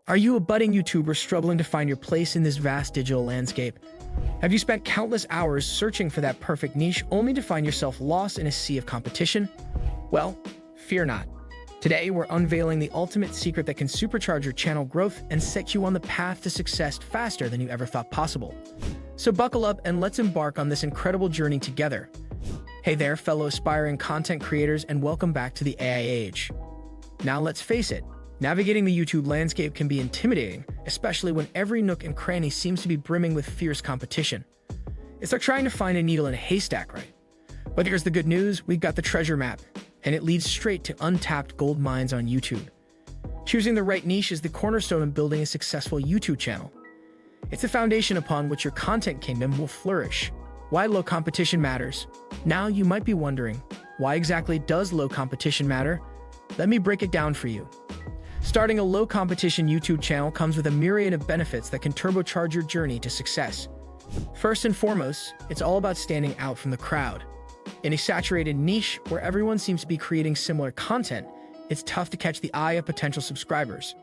Are you a budding YouTuber struggling to find your place in this vast digital landscape? Have you spent countless hours searching for that perfect niche only to find yourself lost in a sea of competition? Well, fear not. Today, we're unveiling the ultimate secret that can supercharge your channel growth and set you on the path to success faster than you ever thought possible. So buckle up and let's embark on this incredible journey together. Hey there, fellow aspiring content creators, and welcome back to the AI age. Now let's face it, navigating the YouTube landscape can be intimidating, especially when every nook and cranny seems to be brimming with fierce competition. It's like trying to find a needle in a haystack, right? But here's the good news, we've got the treasure map, and it leads straight to untapped gold mines on YouTube. Choosing the right niche is the cornerstone of building a successful YouTube channel. It's the foundation upon which your content kingdom will flourish. Why low competition matters. Now you might be wondering, why exactly does low competition matter? Let me break it down for you. Starting a low-competition YouTube channel comes with a myriad of benefits that can turbocharge your journey to success. First and foremost, it's all about standing out from the crowd. In a saturated niche where everyone seems to be creating similar content, it's tough to catch the eye of potential subscribers.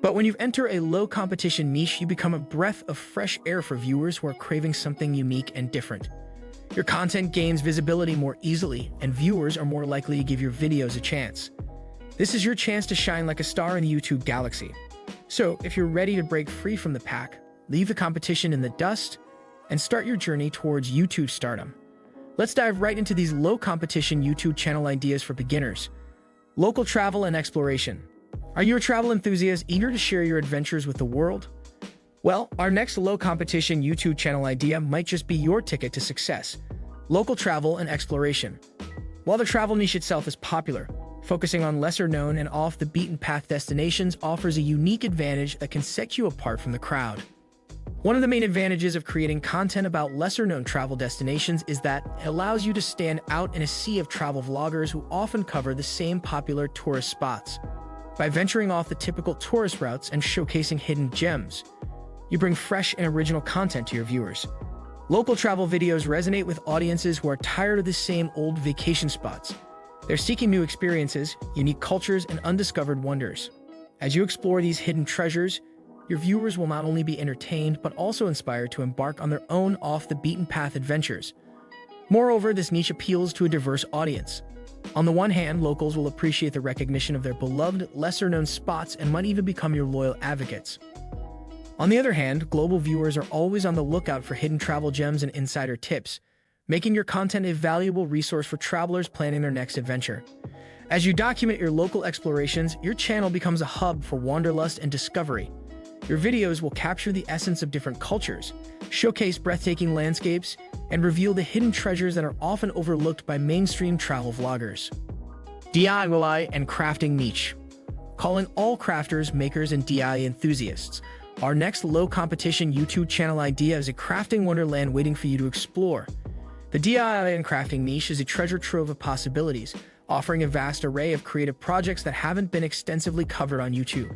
But when you enter a low-competition niche, you become a breath of fresh air for viewers who are craving something unique and different. Your content gains visibility more easily, and viewers are more likely to give your videos a chance. This is your chance to shine like a star in the YouTube galaxy. So, if you're ready to break free from the pack, leave the competition in the dust, and start your journey towards YouTube stardom. Let's dive right into these low-competition YouTube channel ideas for beginners. Local travel and exploration. Are you a travel enthusiast eager to share your adventures with the world? Well, our next low-competition YouTube channel idea might just be your ticket to success. Local travel and exploration. While the travel niche itself is popular, focusing on lesser-known and off-the-beaten-path destinations offers a unique advantage that can set you apart from the crowd. One of the main advantages of creating content about lesser-known travel destinations is that it allows you to stand out in a sea of travel vloggers who often cover the same popular tourist spots. By venturing off the typical tourist routes and showcasing hidden gems, you bring fresh and original content to your viewers. Local travel videos resonate with audiences who are tired of the same old vacation spots. They're seeking new experiences, unique cultures, and undiscovered wonders. As you explore these hidden treasures, your viewers will not only be entertained, but also inspired to embark on their own off-the-beaten-path adventures. Moreover, this niche appeals to a diverse audience. On the one hand, locals will appreciate the recognition of their beloved, lesser-known spots and might even become your loyal advocates. On the other hand, global viewers are always on the lookout for hidden travel gems and insider tips, making your content a valuable resource for travelers planning their next adventure. As you document your local explorations, your channel becomes a hub for wanderlust and discovery. Your videos will capture the essence of different cultures, showcase breathtaking landscapes, and reveal the hidden treasures that are often overlooked by mainstream travel vloggers. DIY and crafting niche. Calling all crafters, makers, and DIY enthusiasts. Our next low-competition YouTube channel idea is a crafting wonderland waiting for you to explore. The DIY and crafting niche is a treasure trove of possibilities, offering a vast array of creative projects that haven't been extensively covered on YouTube.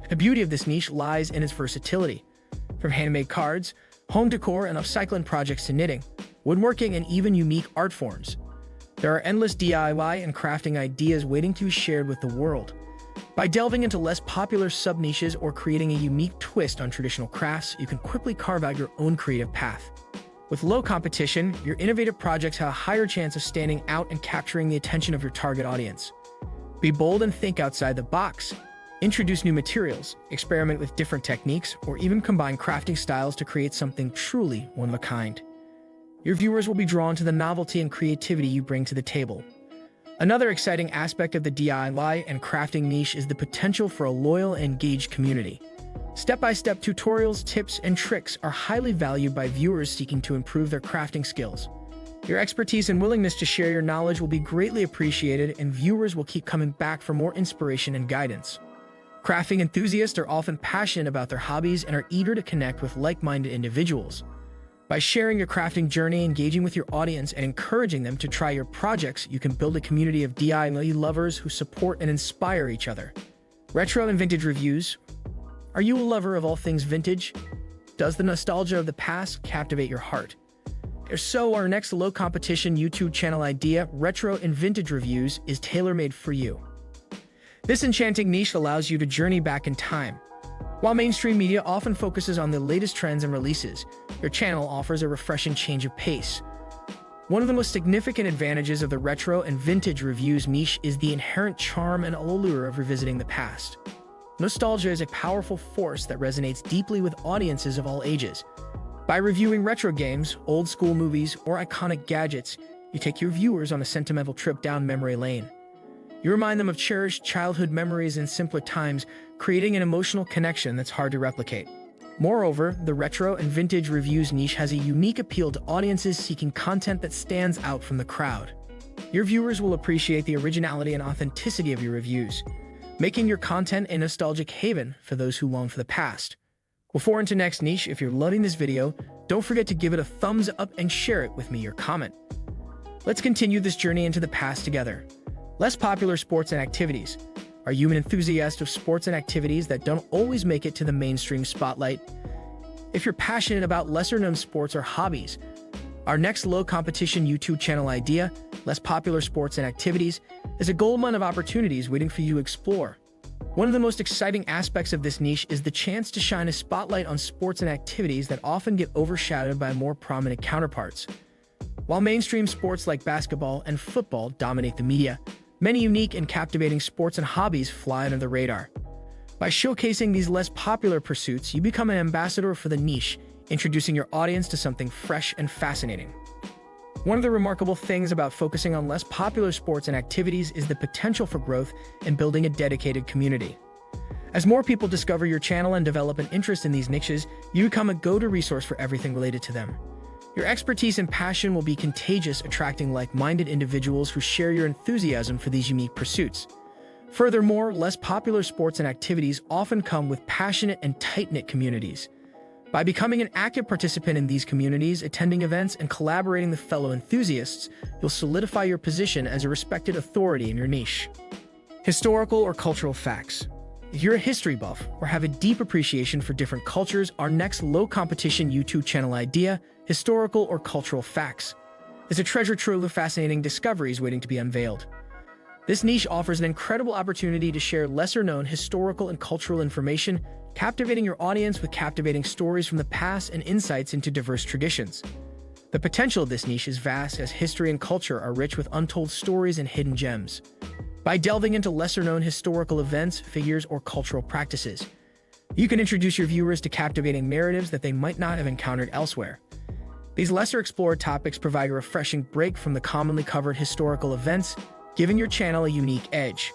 The beauty of this niche lies in its versatility. From handmade cards, home decor, and upcycling projects to knitting, woodworking, and even unique art forms, there are endless DIY and crafting ideas waiting to be shared with the world. By delving into less popular sub-niches or creating a unique twist on traditional crafts, you can quickly carve out your own creative path. With low competition, your innovative projects have a higher chance of standing out and capturing the attention of your target audience. Be bold and think outside the box. Introduce new materials, experiment with different techniques, or even combine crafting styles to create something truly one of a kind. Your viewers will be drawn to the novelty and creativity you bring to the table. Another exciting aspect of the DIY and crafting niche is the potential for a loyal and engaged community. Step-by-step tutorials, tips, and tricks are highly valued by viewers seeking to improve their crafting skills. Your expertise and willingness to share your knowledge will be greatly appreciated, and viewers will keep coming back for more inspiration and guidance. Crafting enthusiasts are often passionate about their hobbies and are eager to connect with like-minded individuals. By sharing your crafting journey, engaging with your audience, and encouraging them to try your projects, you can build a community of DIY lovers who support and inspire each other. Retro and vintage reviews. Are you a lover of all things vintage? Does the nostalgia of the past captivate your heart? If so, our next low-competition YouTube channel idea, Retro and Vintage Reviews, is tailor-made for you. This enchanting niche allows you to journey back in time, While mainstream media often focuses on the latest trends and releases, your channel offers a refreshing change of pace. One of the most significant advantages of the retro and vintage reviews niche is the inherent charm and allure of revisiting the past. Nostalgia is a powerful force that resonates deeply with audiences of all ages. By reviewing retro games, old-school movies, or iconic gadgets, you take your viewers on a sentimental trip down memory lane. You remind them of cherished childhood memories in simpler times, creating an emotional connection that's hard to replicate. Moreover, the retro and vintage reviews niche has a unique appeal to audiences seeking content that stands out from the crowd. Your viewers will appreciate the originality and authenticity of your reviews, making your content a nostalgic haven for those who long for the past. Before into next niche, if you're loving this video, don't forget to give it a thumbs up and share it with me or comment. Let's continue this journey into the past together. Less popular sports and activities. Are you an enthusiast of sports and activities that don't always make it to the mainstream spotlight? If you're passionate about lesser-known sports or hobbies, our next low-competition YouTube channel idea, Less Popular Sports and Activities, is a goldmine of opportunities waiting for you to explore. One of the most exciting aspects of this niche is the chance to shine a spotlight on sports and activities that often get overshadowed by more prominent counterparts. While mainstream sports like basketball and football dominate the media, many unique and captivating sports and hobbies fly under the radar. By showcasing these less popular pursuits, you become an ambassador for the niche, introducing your audience to something fresh and fascinating. One of the remarkable things about focusing on less popular sports and activities is the potential for growth and building a dedicated community. As more people discover your channel and develop an interest in these niches, you become a go-to resource for everything related to them. Your expertise and passion will be contagious, attracting like-minded individuals who share your enthusiasm for these unique pursuits. Furthermore, less popular sports and activities often come with passionate and tight-knit communities. By becoming an active participant in these communities, attending events, and collaborating with fellow enthusiasts, you'll solidify your position as a respected authority in your niche. Historical or cultural facts. If you're a history buff or have a deep appreciation for different cultures, our next low-competition YouTube channel idea, Historical or Cultural Facts, is a treasure trove of fascinating discoveries waiting to be unveiled. This niche offers an incredible opportunity to share lesser-known historical and cultural information, captivating your audience with captivating stories from the past and insights into diverse traditions. The potential of this niche is vast, as history and culture are rich with untold stories and hidden gems. By delving into lesser-known historical events, figures, or cultural practices, you can introduce your viewers to captivating narratives that they might not have encountered elsewhere. These lesser-explored topics provide a refreshing break from the commonly covered historical events, giving your channel a unique edge.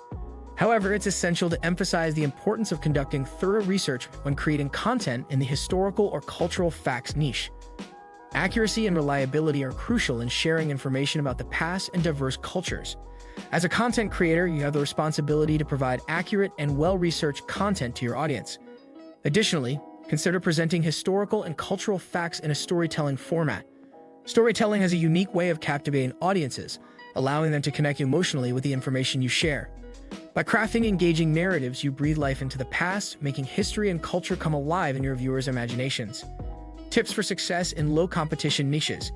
However, it's essential to emphasize the importance of conducting thorough research when creating content in the historical or cultural facts niche. Accuracy and reliability are crucial in sharing information about the past and diverse cultures. As a content creator, you have the responsibility to provide accurate and well-researched content to your audience. Additionally, consider presenting historical and cultural facts in a storytelling format. Storytelling has a unique way of captivating audiences, allowing them to connect emotionally with the information you share. By crafting engaging narratives, you breathe life into the past, making history and culture come alive in your viewers' imaginations. Tips for success in low-competition niches.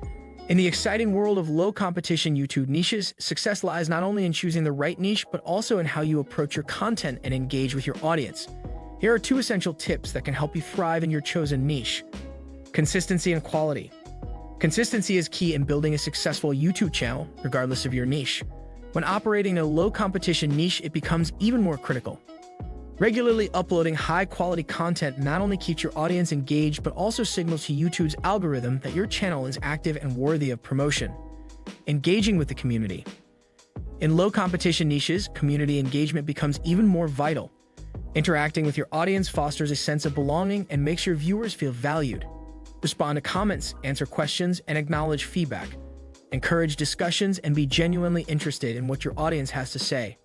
In the exciting world of low-competition YouTube niches, success lies not only in choosing the right niche, but also in how you approach your content and engage with your audience. Here are 2 essential tips that can help you thrive in your chosen niche. Consistency and quality. Consistency is key in building a successful YouTube channel, regardless of your niche. When operating in a low-competition niche, it becomes even more critical. Regularly uploading high-quality content not only keeps your audience engaged, but also signals to YouTube's algorithm that your channel is active and worthy of promotion. Engaging with the community. In low-competition niches, community engagement becomes even more vital. Interacting with your audience fosters a sense of belonging and makes your viewers feel valued. Respond to comments, answer questions, and acknowledge feedback. Encourage discussions and be genuinely interested in what your audience has to say.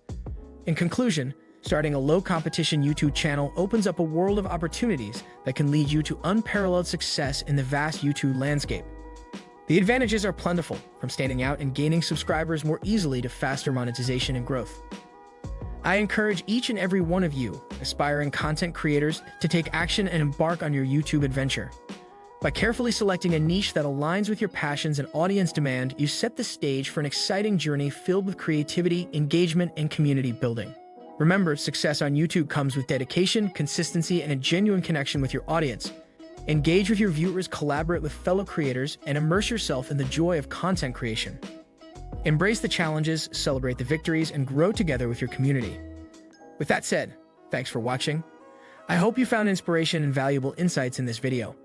In conclusion, starting a low-competition YouTube channel opens up a world of opportunities that can lead you to unparalleled success in the vast YouTube landscape. The advantages are plentiful, from standing out and gaining subscribers more easily to faster monetization and growth. I encourage each and every one of you, aspiring content creators, to take action and embark on your YouTube adventure. By carefully selecting a niche that aligns with your passions and audience demand, you set the stage for an exciting journey filled with creativity, engagement, and community building. Remember, success on YouTube comes with dedication, consistency, and a genuine connection with your audience. Engage with your viewers, collaborate with fellow creators, and immerse yourself in the joy of content creation. Embrace the challenges, celebrate the victories, and grow together with your community. With that said, thanks for watching. I hope you found inspiration and valuable insights in this video.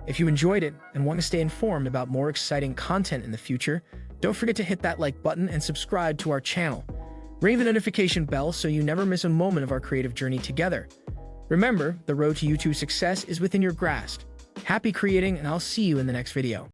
If you enjoyed it and want to stay informed about more exciting content in the future, don't forget to hit that like button and subscribe to our channel. Ring the notification bell so you never miss a moment of our creative journey together. Remember, the road to YouTube success is within your grasp. Happy creating, and I'll see you in the next video.